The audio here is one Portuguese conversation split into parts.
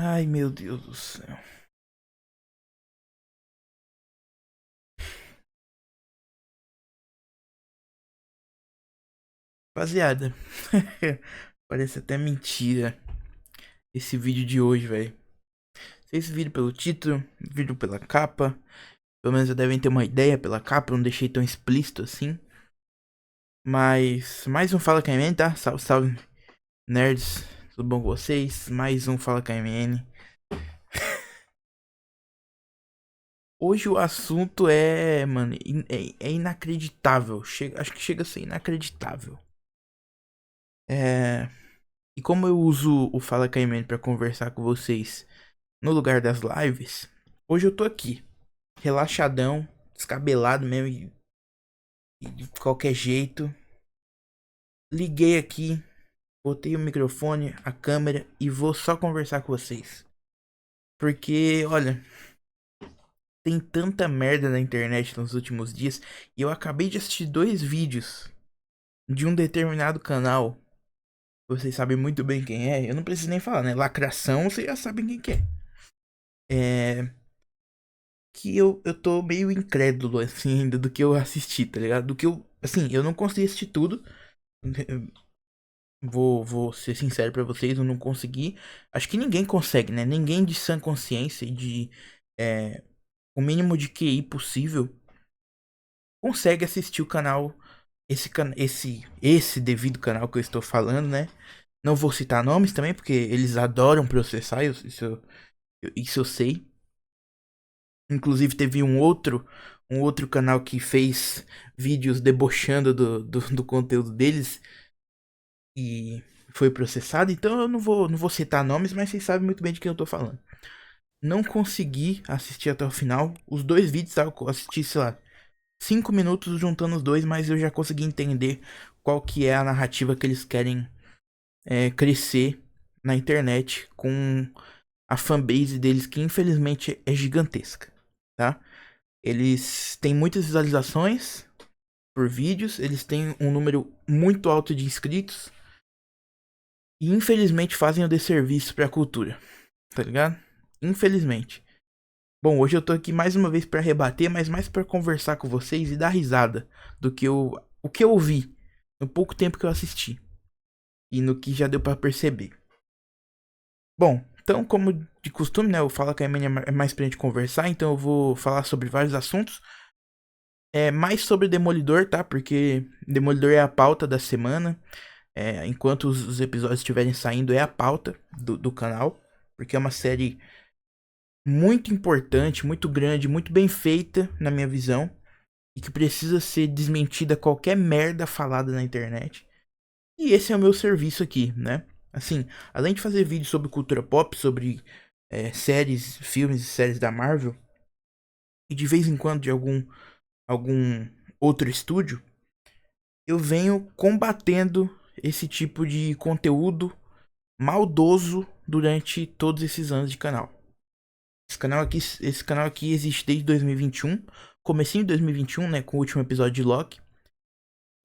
Ai, meu Deus do céu. Rapaziada, parece até mentira esse vídeo de hoje, velho. Vocês viram pelo título, viram pela capa. Pelo menos já devem ter uma ideia pela capa, eu não deixei tão explícito assim. Mas mais um Fala KMN, tá? Salve, salve, nerds. Tudo bom com vocês? Mais um Fala KMN. Hoje o assunto é, mano, é inacreditável. Acho que chega a ser inacreditável. É, e como eu uso o Fala KMN pra conversar com vocês no lugar das lives, hoje eu tô aqui, relaxadão, descabelado mesmo, e de qualquer jeito. Liguei aqui, botei o microfone, a câmera e vou só conversar com vocês. Porque, olha, tem tanta merda na internet nos últimos dias e eu acabei de assistir dois vídeos de um determinado canal. Vocês sabem muito bem quem é, eu não preciso nem falar, né? Lacração, vocês já sabem quem que é. É. Que eu tô meio incrédulo, assim, ainda do que eu assisti, tá ligado? Do que eu. Assim, eu não consegui assistir tudo. Vou ser sincero pra vocês, eu não consegui. Acho que ninguém consegue, né? Ninguém de sã consciência e de é, o mínimo de QI possível consegue assistir o canal. Esse devido canal que eu estou falando, né? Não vou citar nomes também, porque eles adoram processar, isso eu sei. Inclusive teve um outro canal que fez vídeos debochando do conteúdo deles e foi processado. Então eu não vou citar nomes, mas vocês sabem muito bem de quem eu tô falando. Não consegui assistir até o final. Os dois vídeos, tá? Eu assisti, sei lá, 5 minutos juntando os dois, mas eu já consegui entender qual que é a narrativa que eles querem crescer na internet com a fanbase deles, que infelizmente é gigantesca, tá? Eles têm muitas visualizações por vídeos, eles têm um número muito alto de inscritos e infelizmente fazem o desserviço pra cultura, tá ligado? Infelizmente. Bom, hoje eu tô aqui mais uma vez pra rebater, mas mais pra conversar com vocês e dar risada do que o que eu ouvi no pouco tempo que eu assisti e no que já deu pra perceber. Bom, então como de costume, né, eu falo que a minha é mais pra gente conversar, então eu vou falar sobre vários assuntos. É mais sobre Demolidor, tá? Porque Demolidor é a pauta da semana. Enquanto os episódios estiverem saindo, é a pauta do canal. Porque é uma série muito importante, muito grande, muito bem feita, na minha visão. E que precisa ser desmentida qualquer merda falada na internet. E esse é o meu serviço aqui, né? Assim, além de fazer vídeos sobre cultura pop, sobre séries, filmes e séries da Marvel. E de vez em quando de algum outro estúdio, eu venho combatendo esse tipo de conteúdo maldoso durante todos esses anos de canal. Esse canal aqui existe desde 2021, comecinho de 2021, né, com o último episódio de Loki.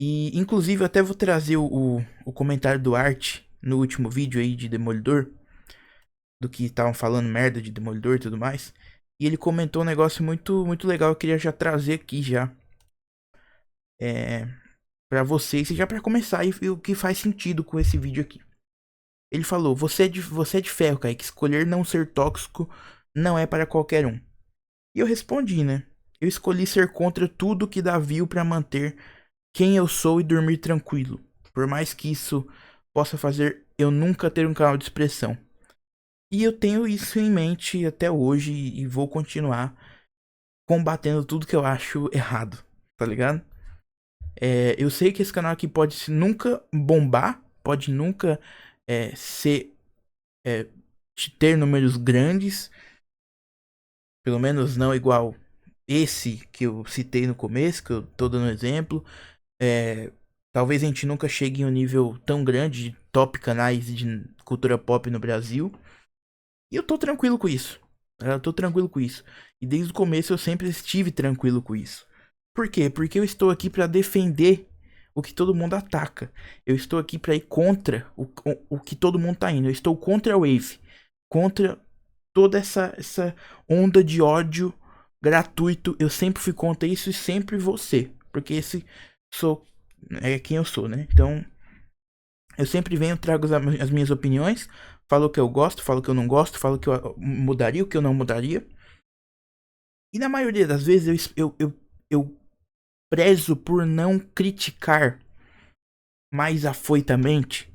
E inclusive eu até vou trazer o comentário do Art no último vídeo aí de Demolidor, do que estavam falando merda de Demolidor e tudo mais. E ele comentou um negócio muito muito legal, eu queria já trazer aqui já. É, para vocês, e já para começar e o que faz sentido com esse vídeo aqui. Ele falou: você é de ferro, Kaique. Escolher não ser tóxico não é para qualquer um. E eu respondi, né? Eu escolhi ser contra tudo que dá view para manter quem eu sou e dormir tranquilo. Por mais que isso possa fazer eu nunca ter um canal de expressão. E eu tenho isso em mente até hoje e vou continuar combatendo tudo que eu acho errado, tá ligado? Eu sei que esse canal aqui pode nunca bombar, pode nunca ser é, ter números grandes, pelo menos não igual esse que eu citei no começo, que eu tô dando exemplo. É, talvez a gente nunca chegue em um nível tão grande de top canais de cultura pop no Brasil. E eu tô tranquilo com isso. Eu tô tranquilo com isso. E desde o começo eu sempre estive tranquilo com isso. Por quê? Porque eu estou aqui para defender o que todo mundo ataca. Eu estou aqui para ir contra o que todo mundo tá indo. Eu estou contra a Wave. Contra toda essa onda de ódio gratuito. Eu sempre fui contra isso e sempre vou ser. Porque esse sou é quem eu sou, né? Então, eu sempre venho, trago as minhas opiniões, falo o que eu gosto, falo o que eu não gosto, falo o que eu mudaria, o que eu não mudaria. E na maioria das vezes eu prezo por não criticar mais afoitamente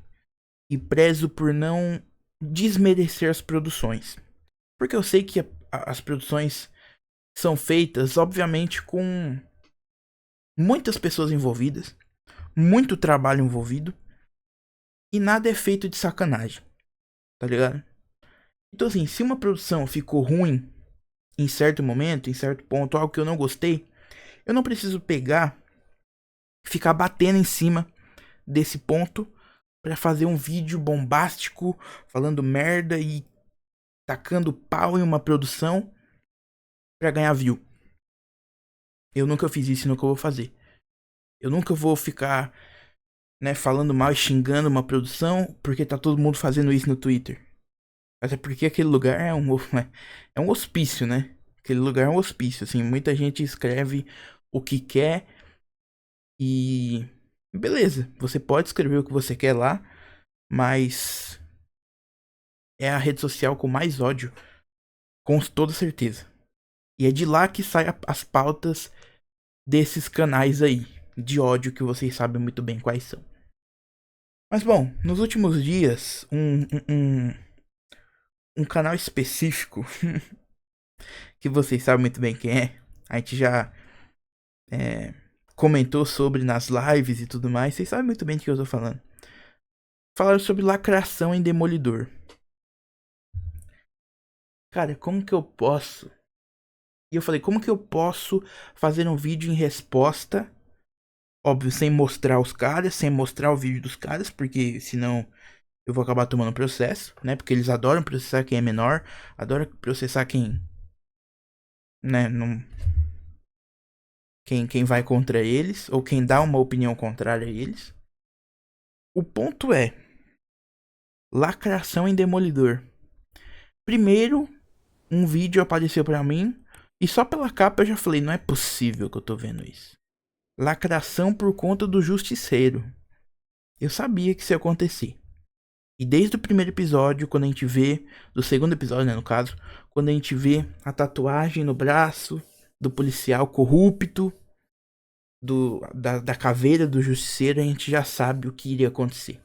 e prezo por não desmerecer as produções. Porque eu sei que as produções são feitas, obviamente, com muitas pessoas envolvidas, muito trabalho envolvido, e nada é feito de sacanagem, tá ligado? Então, assim, se uma produção ficou ruim em certo momento, em certo ponto, algo que eu não gostei, eu não preciso pegar, ficar batendo em cima desse ponto pra fazer um vídeo bombástico, falando merda e tacando pau em uma produção pra ganhar view. Eu nunca fiz isso e nunca vou fazer. Eu nunca vou ficar, né, falando mal e xingando uma produção porque tá todo mundo fazendo isso no Twitter. Até porque aquele lugar é um hospício, né? Aquele lugar é um hospício, assim, muita gente escreve o que quer e beleza, você pode escrever o que você quer lá, mas é a rede social com mais ódio, com toda certeza. E é de lá que saem as pautas desses canais aí, de ódio que vocês sabem muito bem quais são. Mas bom, nos últimos dias, um canal específico, que vocês sabem muito bem quem é, a gente já é, comentou sobre nas lives e tudo mais, vocês sabem muito bem do que eu tô falando. Falaram sobre lacração em Demolidor. Cara, como que eu posso? E eu falei, como que eu posso fazer um vídeo em resposta? Óbvio, sem mostrar os caras, sem mostrar o vídeo dos caras, porque senão eu vou acabar tomando processo, né? Porque eles adoram processar quem é menor, adoram processar quem, né, não, quem vai contra eles, ou quem dá uma opinião contrária a eles. O ponto é, lacração em Demolidor. Primeiro, um vídeo apareceu pra mim, e só pela capa eu já falei, não é possível que eu tô vendo isso. Lacração por conta do Justiceiro. Eu sabia que isso ia acontecer. E desde o primeiro episódio, quando a gente vê, do segundo episódio, né, no caso, quando a gente vê a tatuagem no braço do policial corrupto, da caveira do Justiceiro, a gente já sabe o que iria acontecer.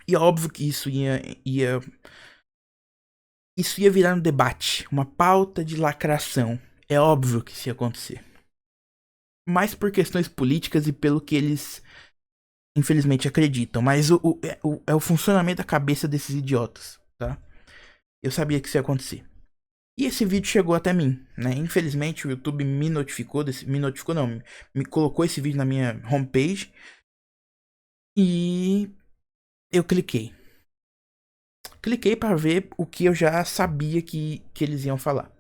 E é óbvio que isso ia virar um debate, uma pauta de lacração. É óbvio que isso ia acontecer. Mais por questões políticas e pelo que eles, infelizmente, acreditam. Mas é o funcionamento da cabeça desses idiotas, tá? Eu sabia que isso ia acontecer. E esse vídeo chegou até mim, né? Infelizmente o YouTube me notificou, me notificou não, me colocou esse vídeo na minha homepage. E eu cliquei. Cliquei para ver o que eu já sabia que eles iam falar.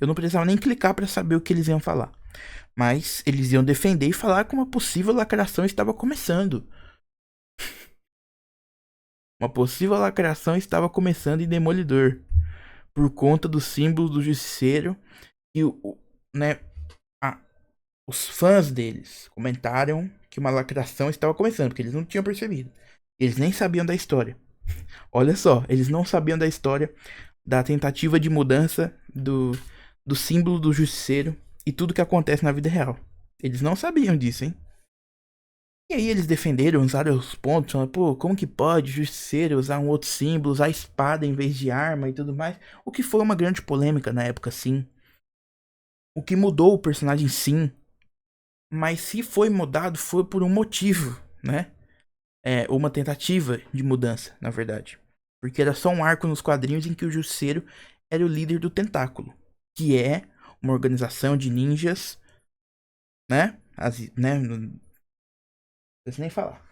Eu não precisava nem clicar para saber o que eles iam falar. Mas eles iam defender e falar que uma possível lacração estava começando. Uma possível lacração estava começando em Demolidor. Por conta do símbolo do Justiceiro. E né, a, os fãs deles comentaram que uma lacração estava começando. Porque eles não tinham percebido. Eles nem sabiam da história. Olha só, eles não sabiam da história da tentativa de mudança do símbolo do Justiceiro e tudo que acontece na vida real. Eles não sabiam disso, hein? E aí eles defenderam, usaram os pontos, falando, pô, como que pode Justiceiro usar um outro símbolo, usar espada em vez de arma e tudo mais? O que foi uma grande polêmica na época, sim. O que mudou o personagem, sim. Mas se foi mudado, foi por um motivo, né? É, uma tentativa de mudança, na verdade. Porque era só um arco nos quadrinhos em que o Justiceiro era o líder do Tentáculo, que é uma organização de ninjas, né? Não preciso nem falar.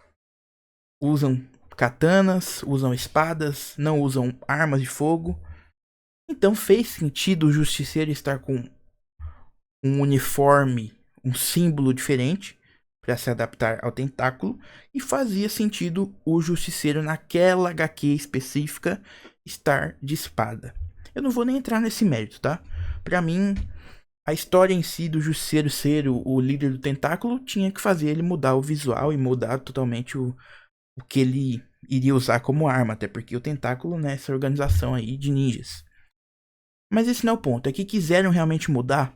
Usam katanas, usam espadas, não usam armas de fogo. Então fez sentido o Justiceiro estar com um uniforme, um símbolo diferente para se adaptar ao tentáculo, e fazia sentido o Justiceiro naquela HQ específica estar de espada. Eu não vou nem entrar nesse mérito, tá? Pra mim, a história em si do Justiceiro ser o líder do tentáculo tinha que fazer ele mudar o visual e mudar totalmente o que ele iria usar como arma, até porque o tentáculo, né, essa organização aí de ninjas. Mas esse não é o ponto, é que quiseram realmente mudar,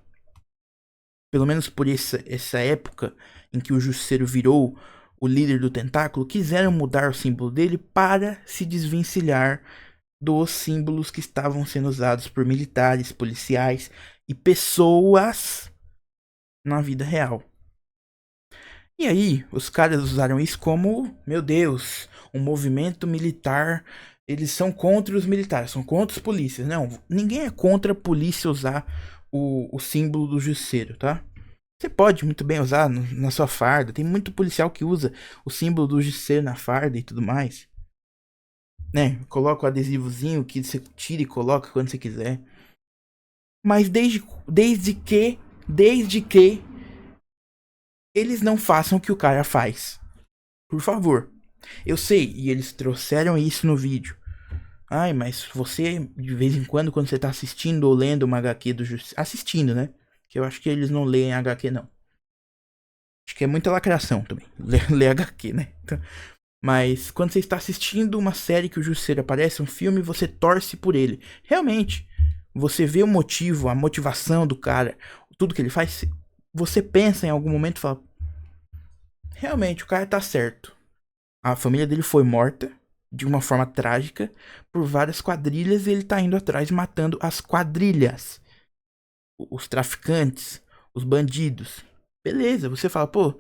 pelo menos por essa época em que o Justiceiro virou o líder do tentáculo, quiseram mudar o símbolo dele para se desvencilhar dos símbolos que estavam sendo usados por militares, policiais e pessoas na vida real. E aí, os caras usaram isso como, meu Deus, um movimento militar. Eles são contra os militares, são contra os polícias. Não, ninguém é contra a polícia usar o símbolo do Justiceiro, tá? Você pode muito bem usar na sua farda. Tem muito policial que usa o símbolo do Justiceiro na farda e tudo mais. Né? Coloca o adesivozinho que você tira e coloca quando você quiser. Mas desde que eles não façam o que o cara faz. Por favor. Eu sei, e eles trouxeram isso no vídeo. Ai, mas você, de vez em quando você tá assistindo ou lendo uma HQ do Justiceiro. Assistindo, né? Que eu acho que eles não leem HQ, não. Acho que é muita lacração também. Ler HQ, né? Então, mas quando você está assistindo uma série que o Justiceiro aparece, um filme, você torce por ele. Realmente, você vê o motivo, a motivação do cara, tudo que ele faz, você pensa em algum momento e fala: realmente, o cara tá certo. A família dele foi morta de uma forma trágica por várias quadrilhas e ele tá indo atrás matando as quadrilhas. Os traficantes, os bandidos. Beleza, você fala, pô,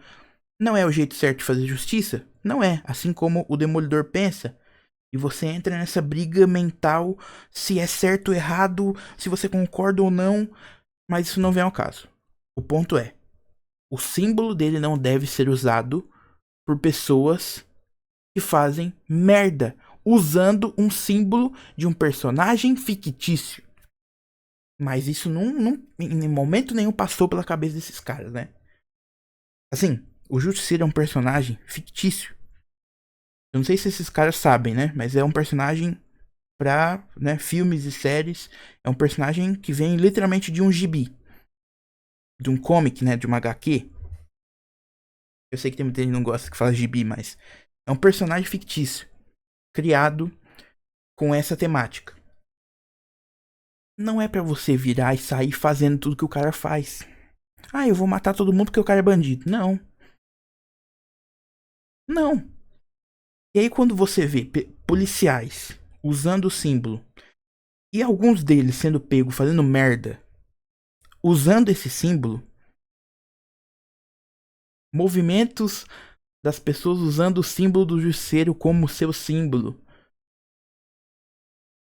não é o jeito certo de fazer justiça? Não é, assim como o Demolidor pensa. E você entra nessa briga mental se é certo ou errado, se você concorda ou não, mas isso não vem ao caso. O ponto é, o símbolo dele não deve ser usado por pessoas que fazem merda usando um símbolo de um personagem fictício. Mas isso em momento nenhum passou pela cabeça desses caras, né? Assim, o Justiceiro é um personagem fictício. Eu não sei se esses caras sabem, né? Mas é um personagem pra, né, filmes e séries. É um personagem que vem literalmente de um gibi. De um comic, né? De uma HQ. Eu sei que tem muita gente que não gosta que fala gibi, mas é um personagem fictício. Criado com essa temática. Não é pra você virar e sair fazendo tudo que o cara faz. Ah, eu vou matar todo mundo porque o cara é bandido. Não. Não. E aí quando você vê policiais usando o símbolo e alguns deles sendo pego fazendo merda, usando esse símbolo, movimentos das pessoas usando o símbolo do Justiceiro como seu símbolo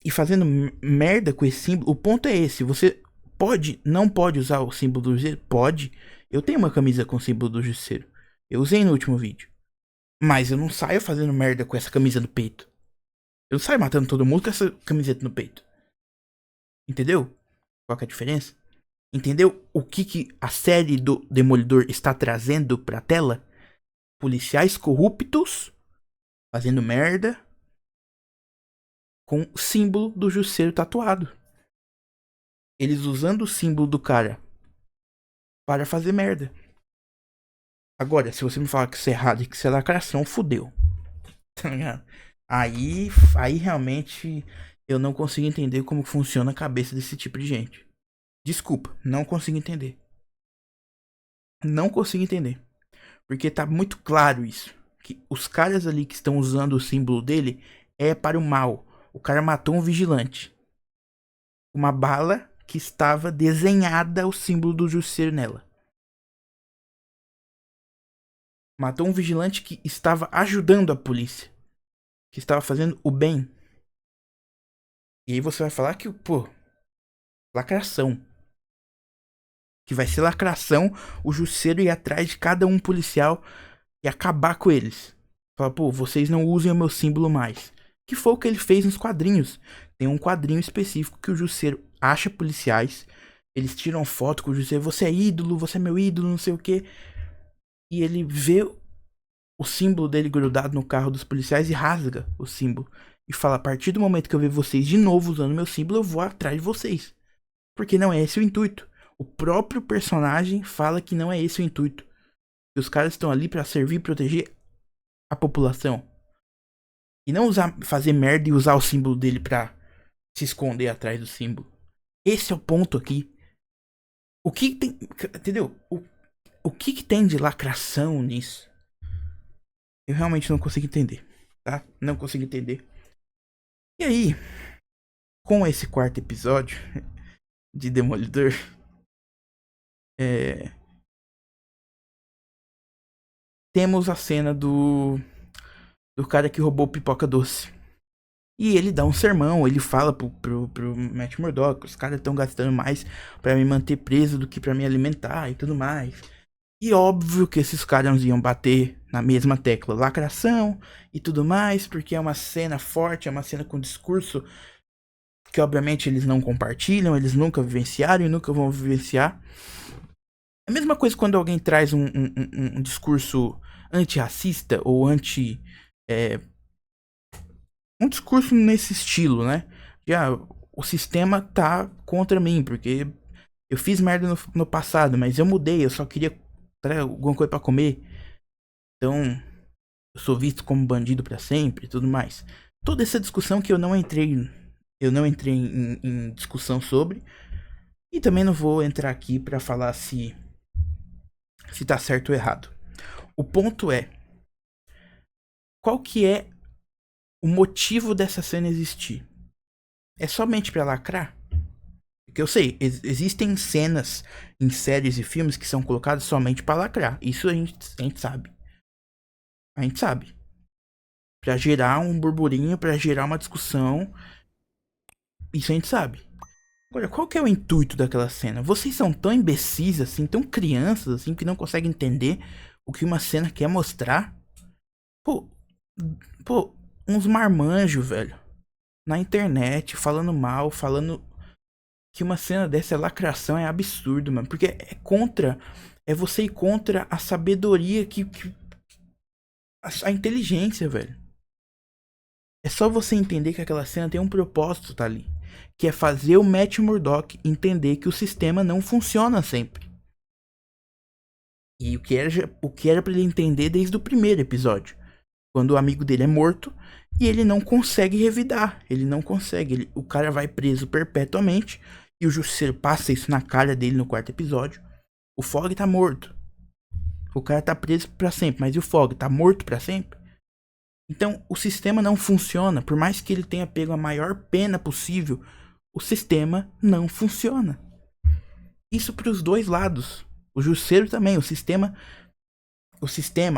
e fazendo merda com esse símbolo, o ponto é esse, você não pode usar o símbolo do Justiceiro? Pode. Eu tenho uma camisa com o símbolo do Justiceiro. Eu usei no último vídeo. Mas eu não saio fazendo merda com essa camisa no peito. Eu não saio matando todo mundo com essa camiseta no peito. Entendeu? Qual que é a diferença? Entendeu o que a série do Demolidor está trazendo pra tela? Policiais corruptos fazendo merda com o símbolo do Justiceiro tatuado. Eles usando o símbolo do cara para fazer merda. Agora, se você me falar que isso é errado e que isso é lacração, fudeu. Tá ligado? Aí realmente eu não consigo entender como funciona a cabeça desse tipo de gente. Desculpa, não consigo entender. Não consigo entender. Porque tá muito claro isso. Que os caras ali que estão usando o símbolo dele é para o mal. O cara matou um vigilante. Uma bala que estava desenhada o símbolo do Justiceiro nela. Matou um vigilante que estava ajudando a polícia. Que estava fazendo o bem. E aí você vai falar que, pô, lacração. Que vai ser lacração o Justiceiro ir atrás de cada um policial e acabar com eles. Fala, pô, vocês não usem o meu símbolo mais. Que foi o que ele fez nos quadrinhos. Tem um quadrinho específico que o Justiceiro acha policiais. Eles tiram foto com o Justiceiro. Você é ídolo, você é meu ídolo, não sei o que. E ele vê o símbolo dele grudado no carro dos policiais e rasga o símbolo. e fala: a partir do momento que eu ver vocês de novo usando meu símbolo, eu vou atrás de vocês. Porque não é esse o intuito. O próprio personagem fala que não é esse o intuito. Que os caras estão ali pra servir e proteger a população. E não fazer merda e usar o símbolo dele pra se esconder atrás do símbolo. Esse é o ponto aqui. O que tem. Entendeu? O que tem de lacração nisso? Eu realmente não consigo entender. Tá? Não consigo entender. E aí, com esse quarto episódio de Demolidor, temos a cena do cara que roubou pipoca doce. E ele dá um sermão, ele fala pro Matt Murdock: os caras estão gastando mais pra me manter preso do que pra me alimentar e tudo mais. E óbvio que esses caras iam bater na mesma tecla lacração e tudo mais, porque é uma cena forte, é uma cena com discurso que obviamente eles não compartilham, eles nunca vivenciaram e nunca vão vivenciar. É a mesma coisa quando alguém traz um discurso antirracista ou um discurso nesse estilo, né? Já o sistema tá contra mim, porque eu fiz merda no passado, mas eu mudei, eu só queria alguma coisa pra comer. Então, eu sou visto como bandido pra sempre e tudo mais. Toda essa discussão que eu não entrei em discussão sobre. E também não vou entrar aqui pra falar se tá certo ou errado. O ponto é: qual que é o motivo dessa cena existir? É somente pra lacrar? Porque eu sei, existem cenas em séries e filmes que são colocadas somente pra lacrar. Isso a gente sabe. A gente sabe. Pra gerar um burburinho, pra gerar uma discussão. Isso a gente sabe. Agora, qual que é o intuito daquela cena? Vocês são tão imbecis assim, tão crianças assim, que não conseguem entender o que uma cena quer mostrar? Pô, uns marmanjos, velho, na internet, falando mal, falando que uma cena dessa é lacração, é absurdo, mano. Porque é você ir contra a sabedoria a inteligência, velho. É só você entender que aquela cena tem um propósito, tá ali. Que é fazer o Matt Murdock entender que o sistema não funciona sempre. E o que era pra ele entender desde o primeiro episódio. Quando o amigo dele é morto e ele não consegue revidar. Ele não consegue. O cara vai preso perpetuamente. E o Justiceiro passa isso na cara dele no quarto episódio. O Fog tá morto. O cara tá preso pra sempre. Mas e o Fog? Tá morto pra sempre? Então, o sistema não funciona. Por mais que ele tenha pego a maior pena possível, o sistema não funciona. Isso para os dois lados. O Justiceiro também. A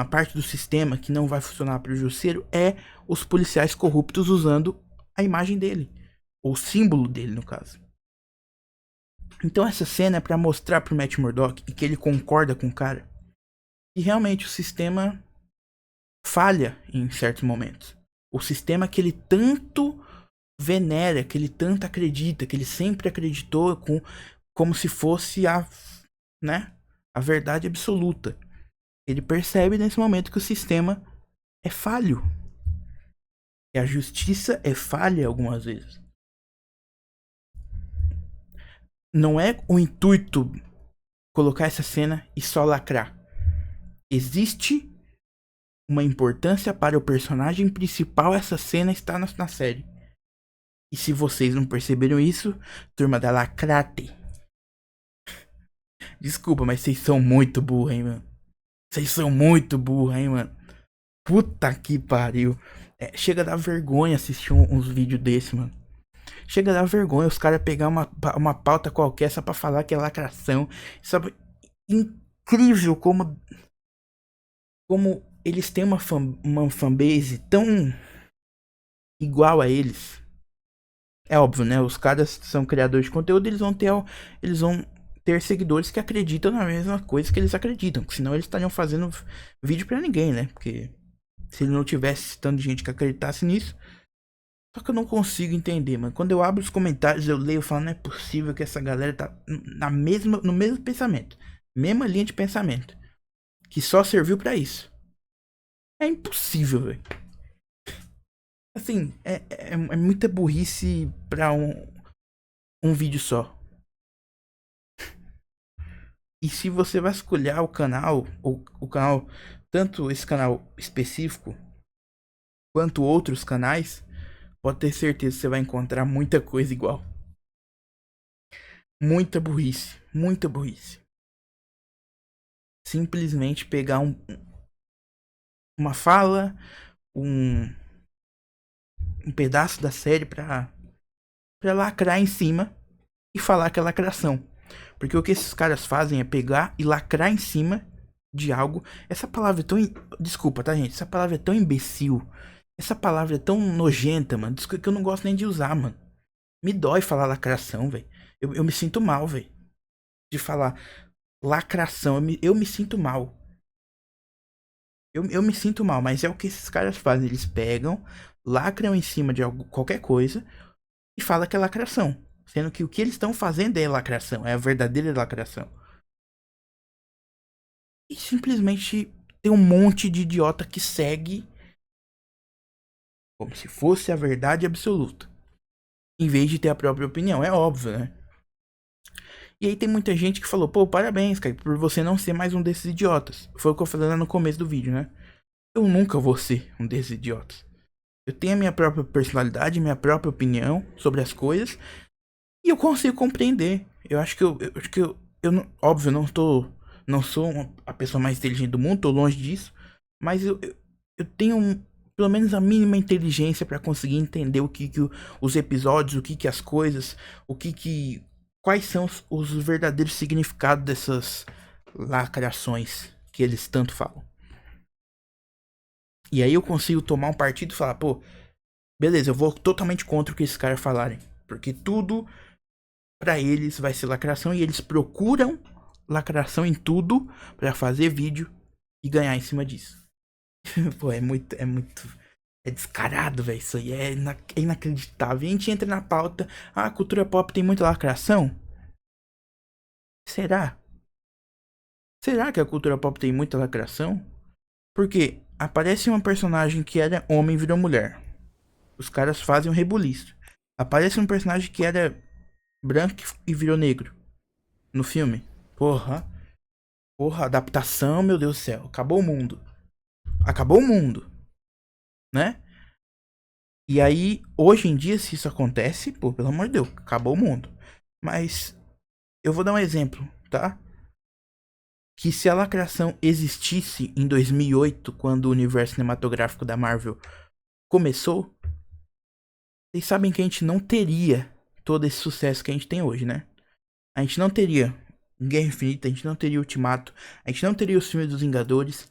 parte do sistema que não vai funcionar para o Justiceiro é os policiais corruptos usando a imagem dele. Ou o símbolo dele, no caso. Então essa cena é para mostrar pro Matt Murdock e que ele concorda com o cara. E realmente o sistema falha em certos momentos. O sistema que ele tanto venera, que ele tanto acredita, que ele sempre acreditou como se fosse a verdade absoluta. Ele percebe nesse momento que o sistema é falho. E a justiça é falha algumas vezes. Não é o intuito colocar essa cena e só lacrar. Existe uma importância para o personagem principal, essa cena está na série. E se vocês não perceberam isso, turma da Lacrate, desculpa, mas vocês são muito burros, hein, mano. Vocês são muito burros, hein, mano. Puta que pariu. Chega a dar vergonha assistir uns vídeos desse, mano. Chega a dar vergonha os caras pegar uma pauta qualquer só pra falar que é lacração. Sabe? Incrível como eles têm uma fanbase tão igual a eles. É óbvio, né? Os caras são criadores de conteúdo, eles vão ter seguidores que acreditam na mesma coisa que eles acreditam. Senão eles estariam fazendo vídeo pra ninguém, né? Porque se ele não tivesse tanto de gente que acreditasse nisso. Só que eu não consigo entender, mano. Quando eu abro os comentários, eu leio e falo: não é possível que essa galera tá no mesmo pensamento. Mesma linha de pensamento. Que só serviu pra isso. É impossível, velho. Assim, é muita burrice pra um vídeo só. E se você vasculhar o canal, o canal, tanto esse canal específico, quanto outros canais, pode ter certeza que você vai encontrar muita coisa igual. Muita burrice, muita burrice. Simplesmente pegar uma fala, um, um pedaço da série pra lacrar em cima e falar que é lacração. Porque o que esses caras fazem é pegar e lacrar em cima de algo. Essa palavra é tão. Desculpa, tá, gente? Essa palavra é tão imbecil. Essa palavra é tão nojenta, mano. Desculpa que eu não gosto nem de usar, mano. Me dói falar lacração, velho. Eu me sinto mal, velho. De falar lacração. Eu me sinto mal. Eu me sinto mal, mas é o que esses caras fazem. Eles pegam, lacram em cima de algo, qualquer coisa e falam que é lacração. Sendo que o que eles estão fazendo é lacração. É a verdadeira lacração. E simplesmente tem um monte de idiota que segue como se fosse a verdade absoluta. Em vez de ter a própria opinião. É óbvio, né? E aí tem muita gente que falou, pô, parabéns, cara, por você não ser mais um desses idiotas. Foi o que eu falei lá no começo do vídeo, né? Eu nunca vou ser um desses idiotas. Eu tenho a minha própria personalidade, minha própria opinião sobre as coisas. E eu consigo compreender. Eu acho que eu acho que eu não, óbvio, não sou a pessoa mais inteligente do mundo, tô longe disso. Mas eu tenho pelo menos a mínima inteligência pra conseguir entender o que os episódios, o que as coisas, o que quais são os verdadeiros significados dessas lacrações que eles tanto falam. E aí eu consigo tomar um partido e falar, pô, beleza, eu vou totalmente contra o que esses caras falarem. Porque tudo pra eles vai ser lacração e eles procuram lacração em tudo pra fazer vídeo e ganhar em cima disso. Pô, é descarado, velho. Isso aí é inacreditável. E a gente entra na pauta. Ah, a cultura pop tem muita lacração? Será? Será que a cultura pop tem muita lacração? Porque aparece uma personagem que era homem e virou mulher. Os caras fazem um rebuliço. Aparece um personagem que era branco e virou negro no filme. Porra. Porra, adaptação, meu Deus do céu. Acabou o mundo. Acabou o mundo, né? E aí, hoje em dia, se isso acontece, pô, pelo amor de Deus, acabou o mundo. Mas eu vou dar um exemplo, tá? Que se a lacração existisse em 2008, quando o universo cinematográfico da Marvel começou, vocês sabem que a gente não teria todo esse sucesso que a gente tem hoje, né? A gente não teria Guerra Infinita, a gente não teria Ultimato, a gente não teria os filmes dos Vingadores,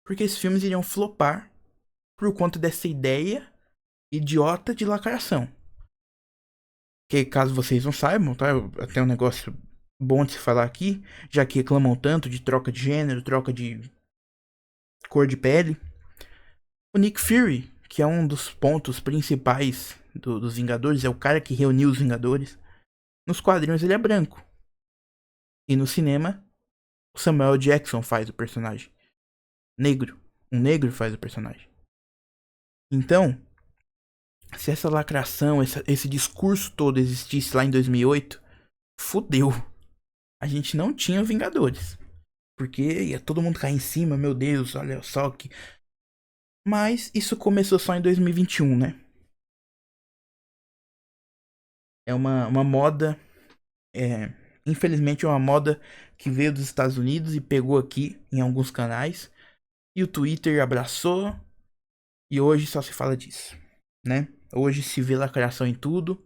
porque esses filmes iriam flopar por conta dessa ideia idiota de lacração. Que caso vocês não saibam, tá? Até um negócio bom de se falar aqui, já que reclamam tanto de troca de gênero, troca de cor de pele. O Nick Fury, que é um dos pontos principais dos Vingadores, é o cara que reuniu os Vingadores. Nos quadrinhos ele é branco. E no cinema, o Samuel Jackson faz o personagem. Negro. Um negro faz o personagem. Então, se essa lacração, esse discurso todo existisse lá em 2008, fudeu. A gente não tinha Vingadores. Porque ia todo mundo cair em cima, meu Deus, olha só que. Mas isso começou só em 2021, né? É uma moda. É, infelizmente é uma moda que veio dos Estados Unidos e pegou aqui em alguns canais. E o Twitter abraçou. E hoje só se fala disso, né? Hoje se vê lacração em tudo.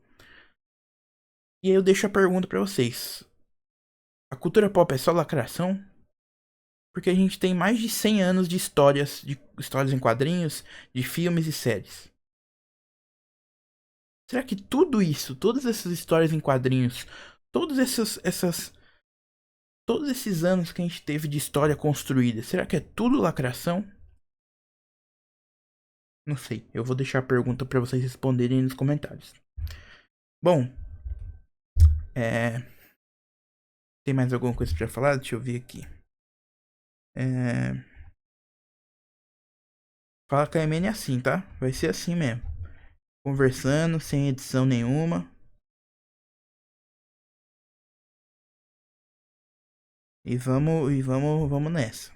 E aí eu deixo a pergunta pra vocês: a cultura pop é só lacração? Porque a gente tem mais de 100 anos de histórias em quadrinhos, de filmes e séries. Será que tudo isso, todas essas histórias em quadrinhos, todos todos esses anos que a gente teve de história construída, será que é tudo lacração? Não sei. Eu vou deixar a pergunta para vocês responderem nos comentários. Bom, tem mais alguma coisa para falar? Deixa eu ver aqui. É... Fala KMN é assim, tá? Vai ser assim mesmo. Conversando, sem edição nenhuma. Vamos nessa.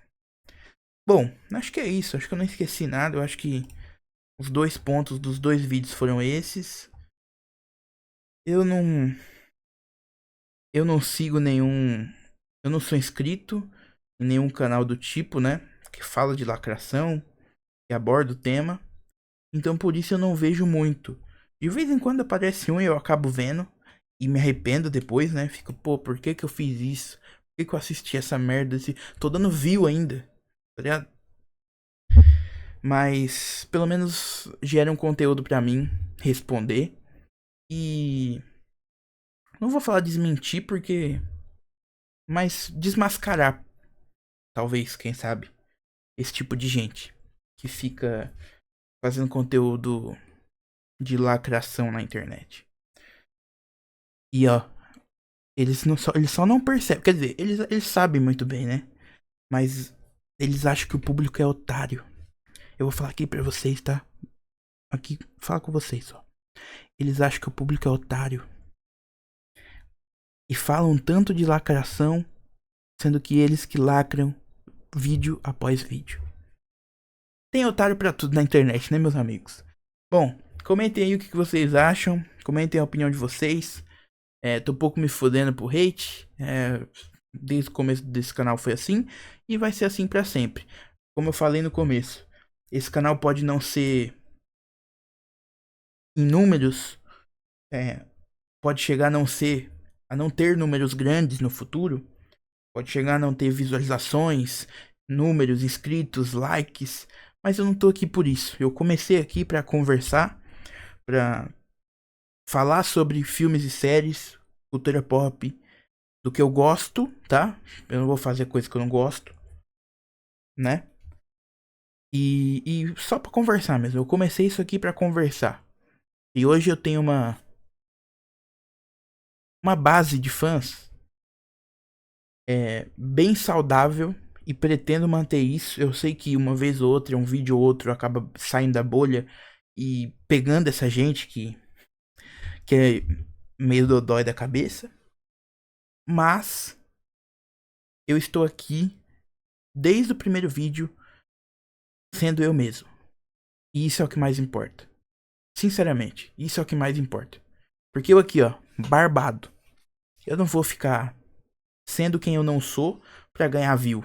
Bom, acho que é isso. Acho que eu não esqueci nada. Eu acho que os dois pontos dos dois vídeos foram esses. Eu não. Eu não sigo nenhum. Eu não sou inscrito em nenhum canal do tipo, né? Que fala de lacração, que aborda o tema. Então por isso eu não vejo muito. De vez em quando aparece um e eu acabo vendo. E me arrependo depois, né? Fico, pô, por que que eu fiz isso? Por que que eu assisti essa merda? Tô dando view ainda, tá ligado? Mas pelo menos gera um conteúdo pra mim responder. E não vou falar desmentir porque. Mas desmascarar, talvez, quem sabe, esse tipo de gente que fica fazendo conteúdo de lacração na internet. E ó, eles só não percebem. Quer dizer, eles sabem muito bem, né? Mas eles acham que o público é otário. Eu vou falar aqui pra vocês, tá? Aqui, fala com vocês só. Eles acham que o público é otário. E falam tanto de lacração, sendo que eles que lacram vídeo após vídeo. Tem otário pra tudo na internet, né, meus amigos? Bom, comentem aí o que vocês acham. Comentem a opinião de vocês. Tô um pouco me fodendo pro hate. Desde o começo desse canal foi assim. E vai ser assim pra sempre. Como eu falei no começo. Esse canal pode não ser em números. Pode chegar a não ser. A não ter números grandes no futuro. Pode chegar a não ter visualizações, números, inscritos, likes. Mas eu não tô aqui por isso. Eu comecei aqui pra conversar. Pra falar sobre filmes e séries, cultura pop, do que eu gosto, tá? Eu não vou fazer coisa que eu não gosto, né? E só pra conversar mesmo. Eu comecei isso aqui pra conversar. E hoje eu tenho uma base de fãs bem saudável e pretendo manter isso. Eu sei que uma vez ou outra, um vídeo ou outro acaba saindo da bolha e pegando essa gente que é meio dodói da cabeça. Mas eu estou aqui desde o primeiro vídeo sendo eu mesmo. E isso é o que mais importa. Sinceramente, isso é o que mais importa. Porque eu aqui, ó, barbado. Eu não vou ficar sendo quem eu não sou pra ganhar view.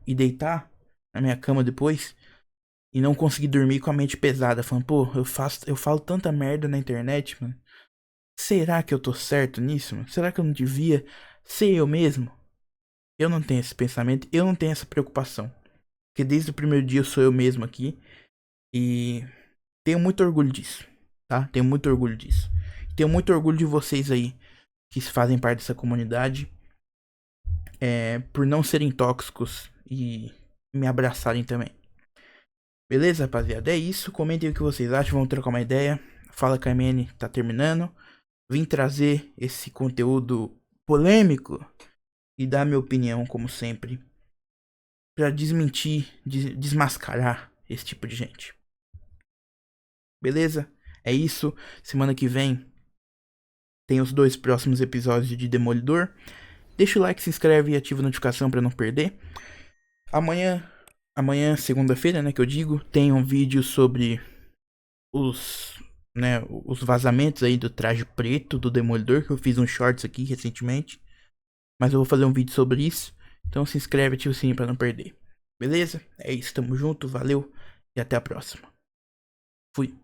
E deitar na minha cama depois e não conseguir dormir com a mente pesada. Falando, pô, eu falo tanta merda na internet, mano. Será que eu tô certo nisso, mano? Será que eu não devia ser eu mesmo? Eu não tenho esse pensamento, eu não tenho essa preocupação. Porque desde o primeiro dia eu sou eu mesmo aqui. E tenho muito orgulho disso, tá? Tenho muito orgulho disso. Tenho muito orgulho de vocês aí que fazem parte dessa comunidade, por não serem tóxicos e me abraçarem também. Beleza, rapaziada? É isso. Comentem o que vocês acham. Vamos trocar uma ideia. Fala que a MN tá terminando. Vim trazer esse conteúdo polêmico e dar minha opinião, como sempre, pra desmentir, desmascarar esse tipo de gente. Beleza? É isso. Semana que vem tem os 2 próximos episódios de Demolidor. Deixa o like, se inscreve e ativa a notificação pra não perder. Amanhã, segunda-feira, né, que eu digo, tem um vídeo sobre os vazamentos aí do traje preto do Demolidor, que eu fiz um shorts aqui recentemente. Mas eu vou fazer um vídeo sobre isso. Então se inscreve e ativa o sininho pra não perder. Beleza? É isso, tamo junto, valeu e até a próxima. Fui.